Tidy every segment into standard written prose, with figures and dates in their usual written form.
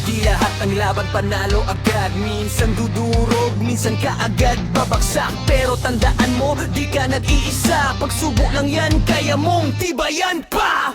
Di lahat ng laban panalo agad. Minsan dudurog, minsan ka agad babagsak. Pero tandaan mo, di ka nag-iisa. Pagsubok lang yan, kaya mong tibayan pa.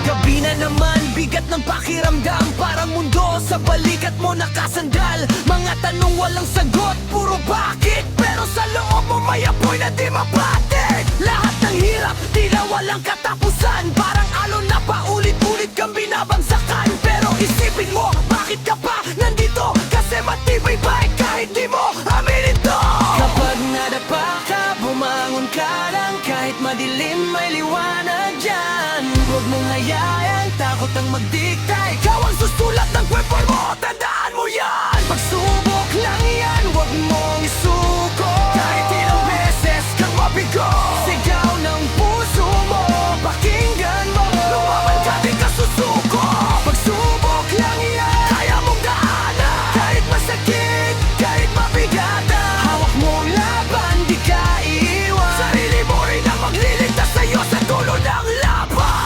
Gabi na naman, bigat ng pakiramdam. Parang mundo sa balikat mo nakasandal. Mga tanong walang sagot, puro bakit. Pero sa loob mo may apoy na di mapatik. Lahat ng hirap, tila walang katapusan. Parang alon na paulit-ulit kang binabagsakan. Pero isipin mo, bakit ka pa nandito? Kasi matibay pa kahit di mo aminin to. Kapag nadapa ka, bumangon ka lang. Kahit madilim may liwanag dyan. Huwag mong hayaan, takot ang magdikta. Ikaw ang susulat ng kwento mo, tandaan mo yan. Pagsubok lang yan, huwag mong isuko. Kahit ilang beses kang mabigo, sigaw ng puso mo, pakinggan mo. Lumaban ka di ka susuko. Pagsubok lang yan, kaya mong daanan. Kahit masakit, kahit mabigatan. Hawak mong laban, di ka iiwan. Sarili mo rin ang magliligtas sa'yo sa dulo ng laban.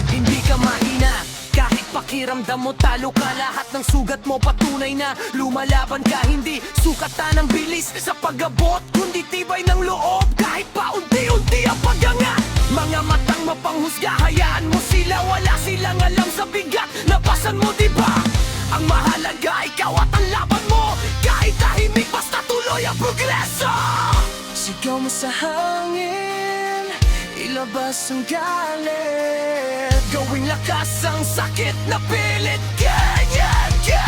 Hindi ka mahina, kahit pakiramdam mo talo ka. Lahat ng sugat mo patunay na lumalaban ka. Hindi sukatan ng bilis sa pag-abot, kundi tibay ng loob. Kahit pa unti-unti ang pag-angat. Mga matang mapanghusga, hayaan mo sila. Wala silang alam sa bigat, napasan mo diba? Ang mahalaga, ikaw at ang laban mo. Kahit tahimik, basta tuloy ang progreso. Sigaw mo sa hangin, ilabas ang galit. Gawing lakas ang sakit na pilit. Ganyan ka.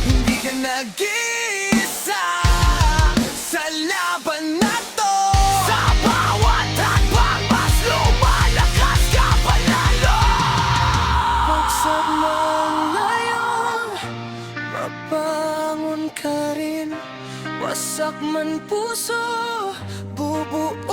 Hindi ka nag-iisa sa laban na to. Sa bawat hakbang, mas lumalakas ka panalo. Pagsag mo ngayon, mabangon ka rin. Wasak man puso, bubuo